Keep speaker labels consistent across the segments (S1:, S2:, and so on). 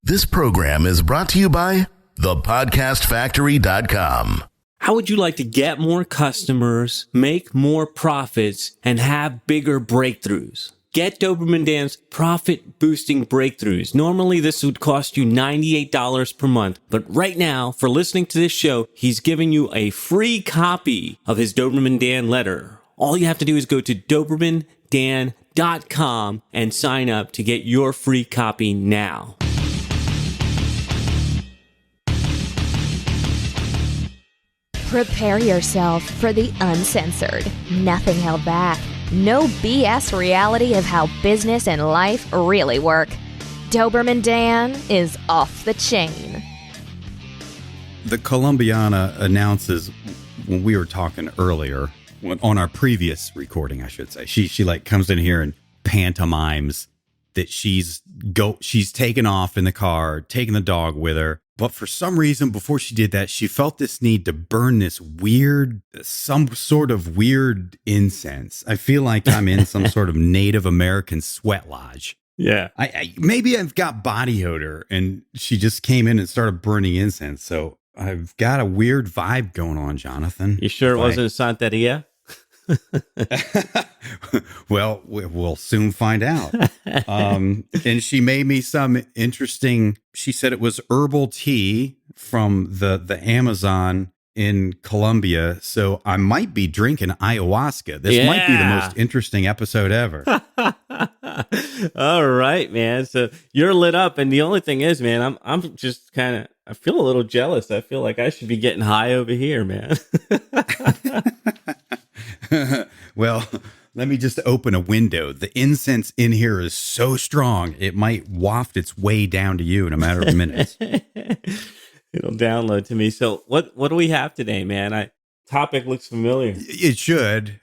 S1: This program is brought to you by thepodcastfactory.com.
S2: How would you like to get more customers, make more profits, and have bigger breakthroughs? Get Doberman Dan's profit-boosting breakthroughs. Normally, this would cost you $98 per month, but right now, for listening to this show, he's giving you a free copy of his Doberman Dan letter. All you have to do is go to DobermanDan.com and sign up to get your free copy now.
S3: Prepare yourself for the uncensored, nothing held back, no BS reality of how business and life really work. Doberman Dan is off the chain.
S4: The Colombiana announces, when we were talking earlier, on our previous recording, I should say, she like comes in here and pantomimes that she's taken off in the car, taking the dog with her. But for some reason, before she did that, she felt this need to burn some sort of weird incense. I feel like I'm in some sort of Native American sweat lodge.
S2: Yeah.
S4: Maybe I've got body odor, and she just came in and started burning incense. So I've got a weird vibe going on, Jonathan.
S2: You sure it wasn't Santeria?
S4: Well, we'll soon find out. And she made me some interesting, she said it was herbal tea from the Amazon in Colombia. So I might be drinking ayahuasca. This might be the most interesting episode ever.
S2: All right, man. So you're lit up. And the only thing is, man, I'm just I feel a little jealous. I feel like I should be getting high over here, man.
S4: Well, let me just open a window. The incense in here is so strong, it might waft its way down to you in a matter of minutes.
S2: It'll download to me. So what do we have today, man? Topic looks familiar.
S4: It should.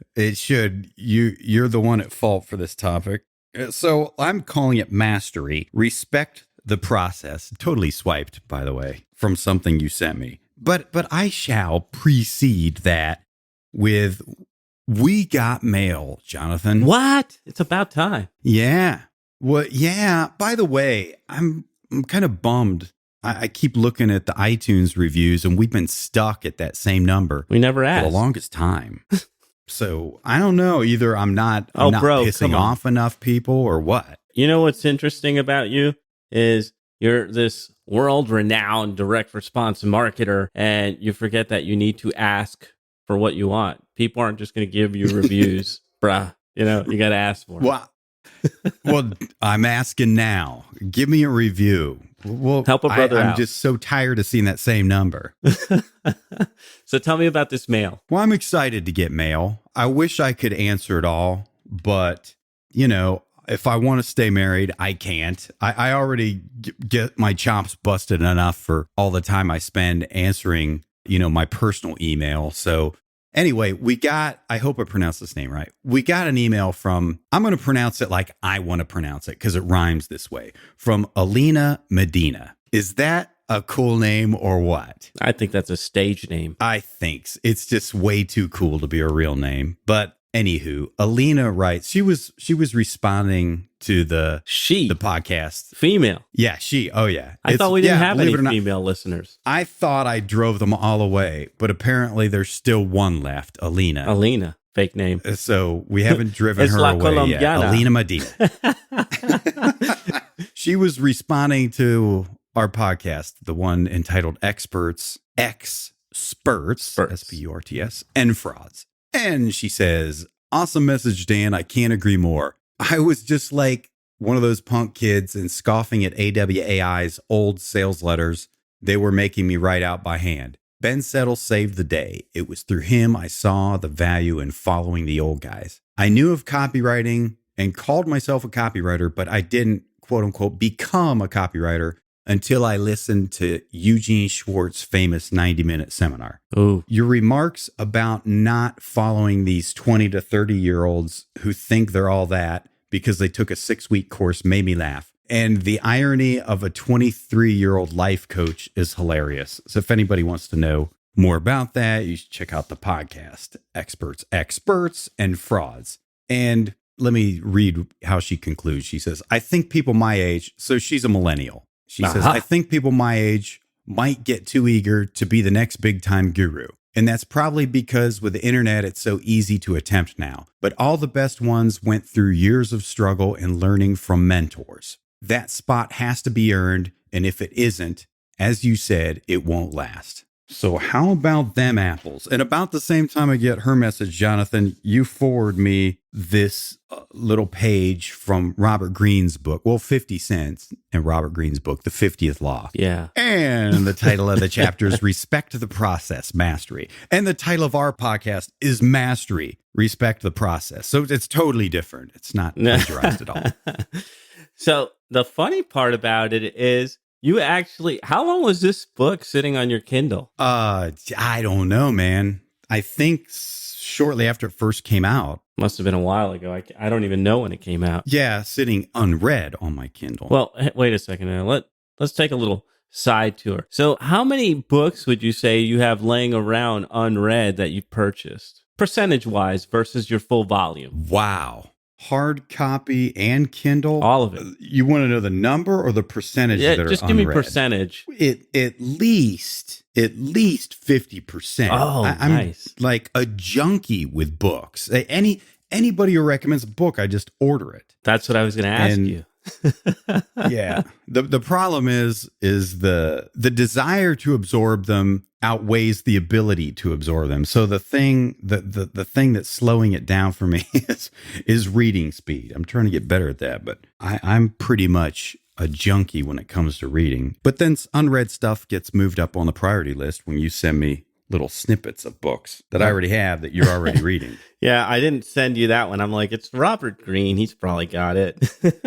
S4: You're the one at fault for this topic. So I'm calling it mastery. Respect the process. Totally swiped, by the way, from something you sent me. But I shall precede that with... We got mail, Jonathan.
S2: What? It's about time.
S4: Yeah. Well, yeah. By the way, I'm kind of bummed. I keep looking at the iTunes reviews, and we've been stuck at that same number.
S2: We never asked.
S4: For the longest time. So I don't know. Either I'm not pissing off enough people or what.
S2: You know what's interesting about you is you're this world-renowned direct response marketer, and you forget that you need to ask for what you want. People aren't just going to give you reviews, bruh. You got to ask for it.
S4: Well, I'm asking now. Give me a review. Well,
S2: help a brother out.
S4: I'm just so tired of seeing that same number.
S2: So tell me about this mail.
S4: Well, I'm excited to get mail. I wish I could answer it all, but, if I want to stay married, I can't. I already get my chops busted enough for all the time I spend answering my personal email. So anyway, I hope I pronounced this name right. We got an email from, I'm going to pronounce it like I want to pronounce it because it rhymes this way, from Alina Medina. Is that a cool name or what?
S2: I think that's a stage name.
S4: I think it's just way too cool to be a real name. But anywho, Alina writes, she was responding to the podcast.
S2: Female.
S4: Yeah, she. Oh, yeah.
S2: I thought we didn't have any female listeners.
S4: I thought I drove them all away, but apparently there's still one left, Alina.
S2: Alina, fake name.
S4: So we haven't driven her away
S2: Colombiana.
S4: yet. Alina Medina. She was responding to our podcast, the one entitled Experts, Spurts, S-P-U-R-T-S, and Frauds. And she says, awesome message, Dan. I can't agree more. I was just like one of those punk kids and scoffing at AWAI's old sales letters they were making me write out by hand. Ben Settle saved the day. It was through him I saw the value in following the old guys. I knew of copywriting and called myself a copywriter, but I didn't, quote unquote, become a copywriter until I listened to Eugene Schwartz's famous 90-minute seminar.
S2: Ooh.
S4: Your remarks about not following these 20 to 30-year-olds who think they're all that because they took a 6-week course made me laugh. And the irony of a 23-year-old life coach is hilarious. So if anybody wants to know more about that, you should check out the podcast, Experts, and Frauds. And let me read how she concludes. She says, I think people my age, so she's a millennial. She says, I think people my age might get too eager to be the next big time guru. And that's probably because with the internet, it's so easy to attempt now. But all the best ones went through years of struggle and learning from mentors. That spot has to be earned. And if it isn't, as you said, it won't last. So how about them apples? And about the same time I get her message, Jonathan, you forward me this little page from Robert Greene's book. Well, 50 cents in Robert Greene's book, The 50th Law.
S2: Yeah.
S4: And the title of the chapter is Respect the Process, Mastery. And the title of our podcast is Mastery, Respect the Process. So it's totally different. It's not plagiarized at all.
S2: So the funny part about it is, you actually, how long was this book sitting on your Kindle?
S4: I don't know, man. I think shortly after it first came out.
S2: Must have been a while ago. I don't even know when it came out.
S4: Yeah, sitting unread on my Kindle.
S2: Well, wait a second now. Let's take a little side tour. So how many books would you say you have laying around unread that you've purchased? Percentage-wise versus your full volume.
S4: Wow. Hard copy and Kindle?
S2: All of it.
S4: You want to know the number or the percentage that are unread?
S2: Just give me percentage.
S4: At least 50%.
S2: Oh,
S4: I'm
S2: nice.
S4: like a junkie with books. Anybody who recommends a book, I just order it.
S2: That's what I was going to ask you.
S4: Yeah. The problem is the desire to absorb them outweighs the ability to absorb them. So the thing that's slowing it down for me is reading speed. I'm trying to get better at that, but I'm pretty much a junkie when it comes to reading. But then unread stuff gets moved up on the priority list when you send me little snippets of books that I already have that you're already reading.
S2: Yeah, I didn't send you that one. I'm like, it's Robert Greene. He's probably got it. But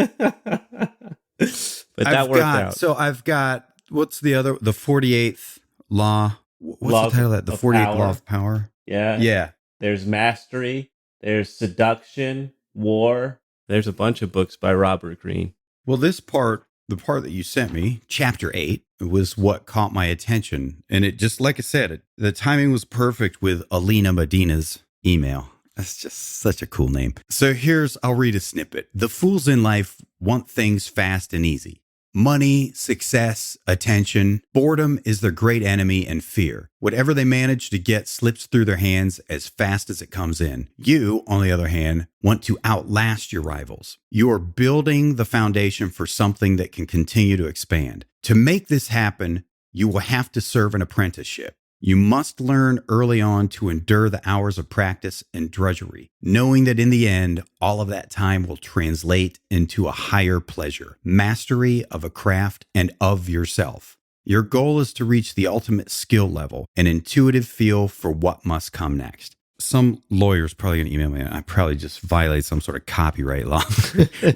S2: that worked out.
S4: So I've got, what's the other, the 48th Law? What's the title of that? The 48th Law of Power?
S2: Yeah.
S4: Yeah.
S2: There's Mastery. There's Seduction, War. There's a bunch of books by Robert Greene.
S4: Well, this part, the part that you sent me, chapter 8, was what caught my attention. And it just, like I said, the timing was perfect with Alina Medina's email. That's just such a cool name. So I'll read a snippet. The fools in life want things fast and easy. Money, success, attention, boredom is their great enemy, and fear. Whatever they manage to get slips through their hands as fast as it comes in. You, on the other hand, want to outlast your rivals. You are building the foundation for something that can continue to expand. To make this happen, you will have to serve an apprenticeship. You must learn early on to endure the hours of practice and drudgery, knowing that in the end, all of that time will translate into a higher pleasure, mastery of a craft and of yourself. Your goal is to reach the ultimate skill level, an intuitive feel for what must come next. Some lawyer's probably going to email me. I probably just violate some sort of copyright law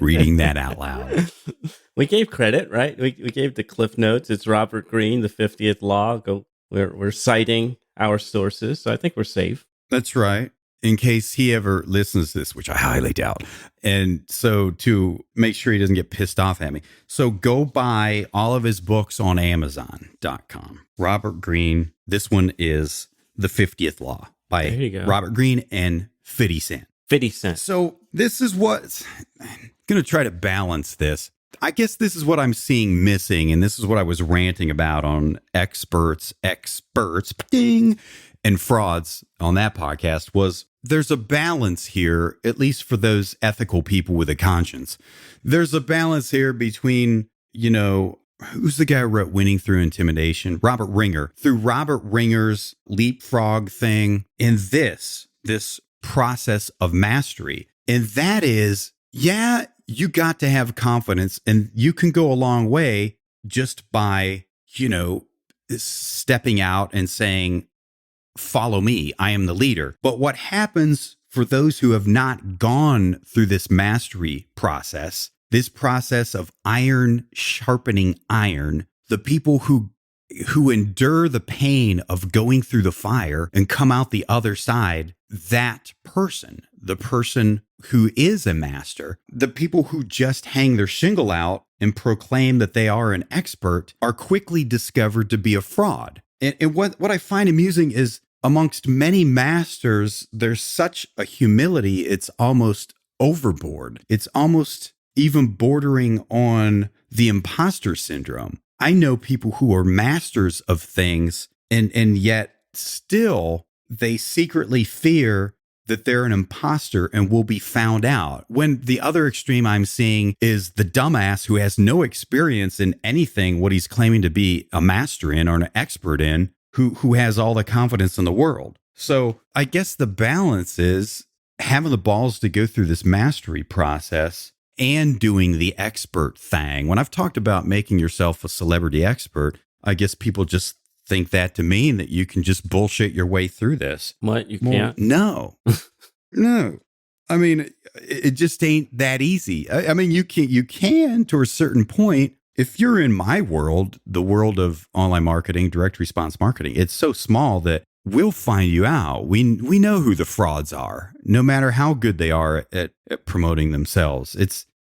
S4: reading that out loud.
S2: We gave credit, right? We gave the Cliff Notes. It's Robert Greene, the 50th Law. We're citing our sources, so I think we're safe.
S4: That's right. In case he ever listens to this, which I highly doubt. And so to make sure he doesn't get pissed off at me. So go buy all of his books on Amazon.com. Robert Greene. This one is The 50th Law by Robert Greene and 50 Cent.
S2: 50 Cent.
S4: So this is what I'm going to try to balance this. I guess this is what I'm seeing missing, and this is what I was ranting about on experts, ding, and frauds on that podcast, was there's a balance here, at least for those ethical people with a conscience. There's a balance here between, who's the guy who wrote Winning Through Intimidation? Robert Ringer. Through Robert Ringer's leapfrog thing in this process of mastery. And that is, you got to have confidence, and you can go a long way just by, stepping out and saying, follow me, I am the leader. But what happens for those who have not gone through this mastery process, this process of iron sharpening iron, the people who endure the pain of going through the fire and come out the other side, that person, the person who is a master, the people who just hang their shingle out and proclaim that they are an expert, are quickly discovered to be a fraud. And what I find amusing is amongst many masters, there's such a humility, it's almost overboard. It's almost even bordering on the imposter syndrome. I know people who are masters of things and yet still they secretly fear that they're an imposter and will be found out. When the other extreme I'm seeing is the dumbass who has no experience in anything, what he's claiming to be a master in or an expert in, who has all the confidence in the world. So I guess the balance is having the balls to go through this mastery process and doing the expert thing. When I've talked about making yourself a celebrity expert, I guess people just think that to mean that you can just bullshit your way through this.
S2: What? You can't?
S4: No. No. I mean, it just ain't that easy. I mean, you can to a certain point. If you're in my world, the world of online marketing, direct response marketing, it's so small that we'll find you out. We know who the frauds are, no matter how good they are at promoting themselves.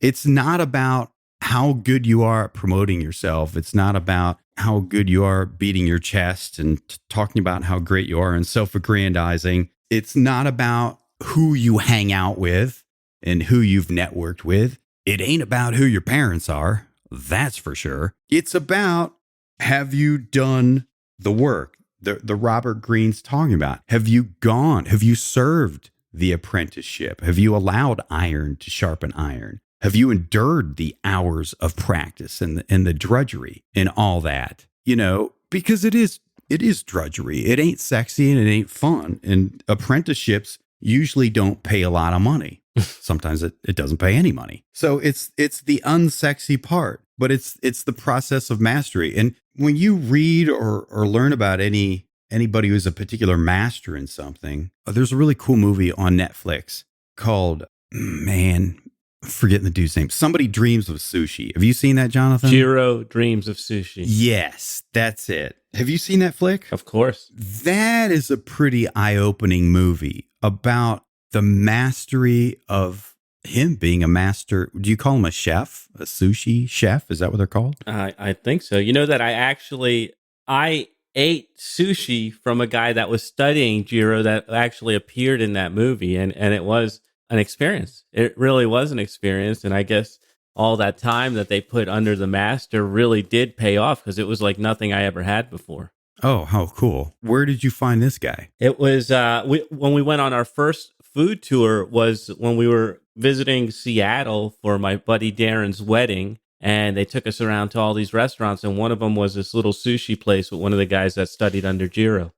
S4: It's not about how good you are at promoting yourself. It's not about how good you are beating your chest and talking about how great you are and self-aggrandizing. It's not about who you hang out with and who you've networked with. It ain't about who your parents are. That's for sure. It's about, have you done the work? The Robert Greene's talking about. Have you gone? Have you served the apprenticeship? Have you allowed iron to sharpen iron? Have you endured the hours of practice and the drudgery and all that? You know, because it is drudgery. It ain't sexy and it ain't fun. And apprenticeships usually don't pay a lot of money. Sometimes it doesn't pay any money. So it's the unsexy part, but it's the process of mastery. And when you read or learn about anybody who's a particular master in something, there's a really cool movie on Netflix called, forgetting the dude's name. Somebody Dreams of Sushi. Have you seen that, Jonathan?
S2: Jiro Dreams of Sushi.
S4: Yes, that's it. Have you seen that flick?
S2: Of course.
S4: That is a pretty eye-opening movie about the mastery of him being a master. Do you call him a chef? A sushi chef? Is that what they're called?
S2: I think so. You know that I ate sushi from a guy that was studying Jiro that actually appeared in that movie. And it was an experience. It really was an experience. And I guess all that time that they put under the master really did pay off because it was like nothing I ever had before.
S4: Oh, how cool. Where did you find this guy?
S2: It was when we went on our first food tour was when we were visiting Seattle for my buddy Darren's wedding. And they took us around to all these restaurants. And one of them was this little sushi place with one of the guys that studied under Jiro.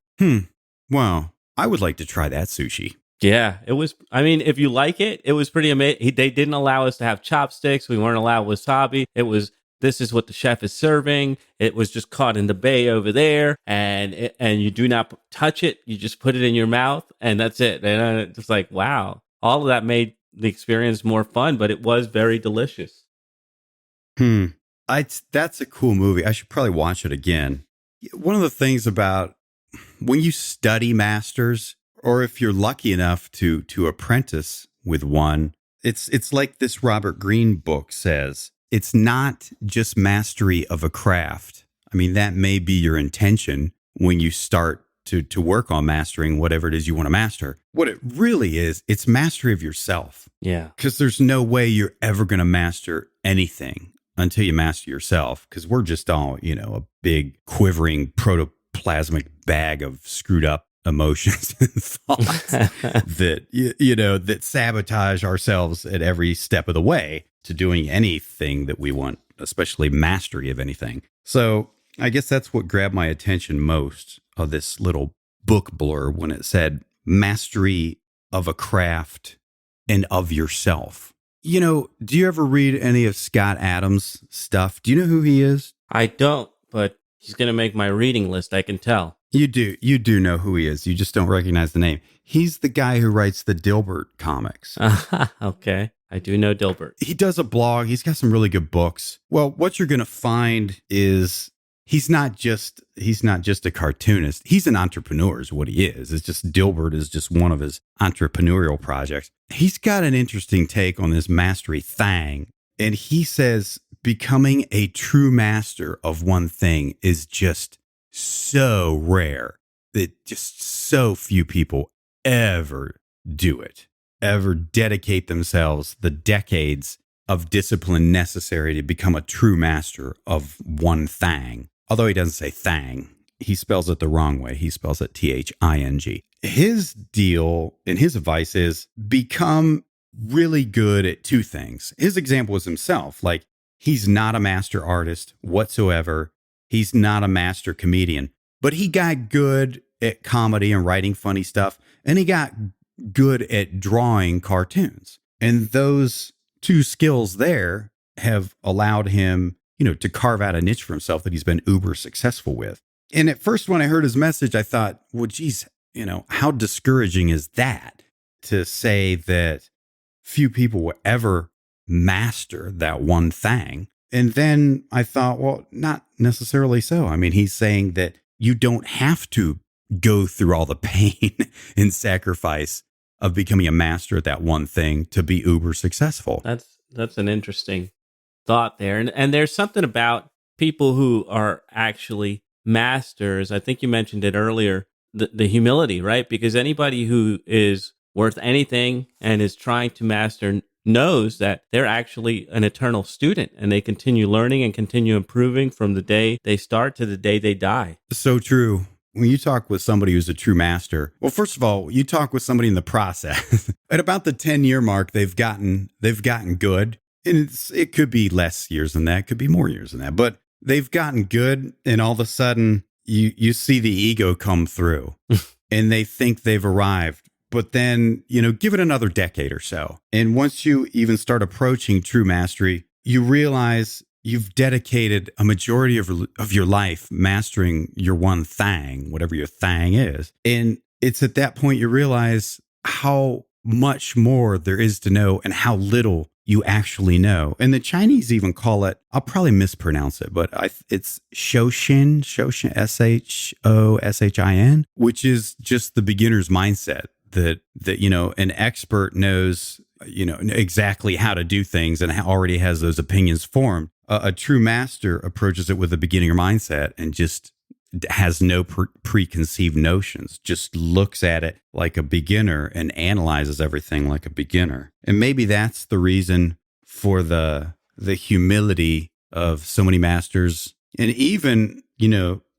S4: Wow. I would like to try that sushi.
S2: Yeah, it was. I mean, if you like it, it was pretty amazing. They didn't allow us to have chopsticks. We weren't allowed wasabi. It was, this is what the chef is serving. It was just caught in the bay over there, and you do not touch it. You just put it in your mouth, and that's it. And it's just like, wow. All of that made the experience more fun, but it was very delicious.
S4: That's a cool movie. I should probably watch it again. One of the things about when you study masters, or if you're lucky enough to apprentice with one, it's like this Robert Greene book says. It's not just mastery of a craft. I mean, that may be your intention when you start to work on mastering whatever it is you want to master. What it really is, it's mastery of yourself.
S2: Yeah.
S4: Because there's no way you're ever going to master anything until you master yourself. Because we're just all, a big quivering protoplasmic bag of screwed up emotions and thoughts that that sabotage ourselves at every step of the way to doing anything that we want, especially mastery of anything. So I guess that's what grabbed my attention most of this little book blurb when it said mastery of a craft and of yourself. Do you ever read any of Scott Adams' stuff? Do you know who he is?
S2: I don't, but he's going to make my reading list, I can tell.
S4: You do know who he is. You just don't recognize the name. He's the guy who writes the Dilbert comics.
S2: Okay. I do know Dilbert.
S4: He does a blog. He's got some really good books. Well, what you're going to find is he's not just a cartoonist. He's an entrepreneur is what he is. It's just Dilbert is just one of his entrepreneurial projects. He's got an interesting take on this mastery thang. And he says becoming a true master of one thing is just so rare that just so few people ever do it. ever dedicate themselves the decades of discipline necessary to become a true master of one thang. Although he doesn't say thang, he spells it the wrong way. He spells it Thing. His deal and his advice is become really good at two things. His example was himself. Like, he's not a master artist whatsoever. He's not a master comedian, but he got good at comedy and writing funny stuff. And he got good at drawing cartoons. And those two skills there have allowed him, to carve out a niche for himself that he's been uber successful with. And at first, when I heard his message, I thought, well, geez, how discouraging is that to say that few people will ever master that one thing? And then I thought, well, not necessarily so. I mean, he's saying that you don't have to go through all the pain and sacrifice of becoming a master at that one thing to be uber successful.
S2: That's an interesting thought there. And there's something about people who are actually masters. I think you mentioned it earlier, the humility, right? Because anybody who is worth anything and is trying to master knows that they're actually an eternal student, and they continue learning and continue improving from the day they start to the day they die.
S4: So true. When you talk with somebody who's a true master, well, first of all, you talk with somebody in the process. At about the 10-year mark, they've gotten good. And it could be less years than that, it could be more years than that, but they've gotten good, and all of a sudden you see the ego come through and they think they've arrived. But then, give it another decade or so. And once you even start approaching true mastery, you realize you've dedicated a majority of your life mastering your one thang, whatever your thang is. And it's at that point you realize how much more there is to know and how little you actually know. And the Chinese even call it, I'll probably mispronounce it, but it's Shoshin, Shoshin, which is just the beginner's mindset that an expert knows, exactly how to do things and already has those opinions formed. A true master approaches it with a beginner mindset and just has no preconceived notions, just looks at it like a beginner and analyzes everything like a beginner. And maybe that's the reason for the humility of so many masters, and even,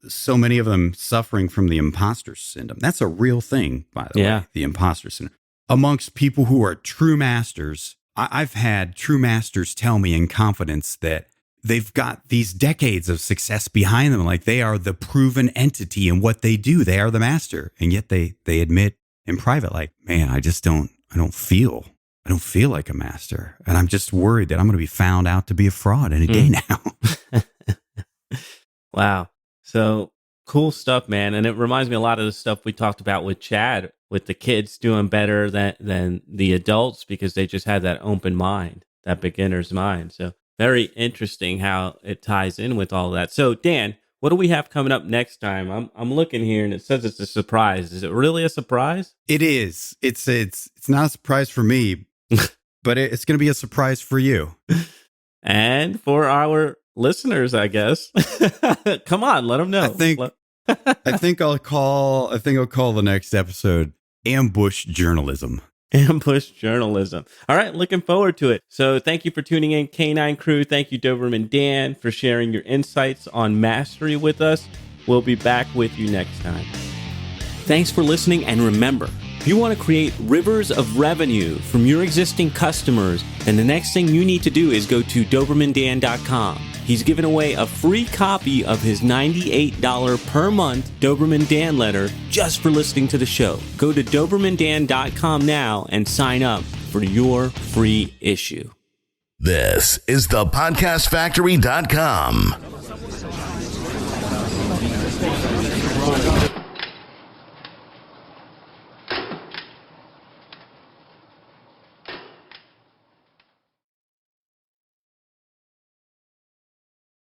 S4: so many of them suffering from the imposter syndrome. That's a real thing, by the way, the imposter syndrome. Amongst people who are true masters, I've had true masters tell me in confidence that they've got these decades of success behind them. Like, they are the proven entity in what they do. They are the master. And yet they admit in private, like, man, I don't feel like a master. And I'm just worried that I'm going to be found out to be a fraud any day now.
S2: Wow. So cool stuff, man. And it reminds me a lot of the stuff we talked about with Chad, with the kids doing better than the adults because they just had that open mind, that beginner's mind. So very interesting how it ties in with all that. So, Dan, what do we have coming up next time? I'm looking here and it says it's a surprise. Is it really a surprise?
S4: It is. It's not a surprise for me, but it's going to be a surprise for you.
S2: And for our listeners, I guess. Come on, let them know.
S4: I think I'll call the next episode Ambush Journalism.
S2: Ambush journalism. All right, looking forward to it. So thank you for tuning in, Canine Crew. Thank you, Doberman Dan, for sharing your insights on mastery with us. We'll be back with you next time. Thanks for listening, and remember, if you want to create rivers of revenue from your existing customers, then the next thing you need to do is go to DobermanDan.com. He's giving away a free copy of his $98 per month Doberman Dan letter just for listening to the show. Go to DobermanDan.com now and sign up for your free issue.
S1: This is the podcastfactory.com.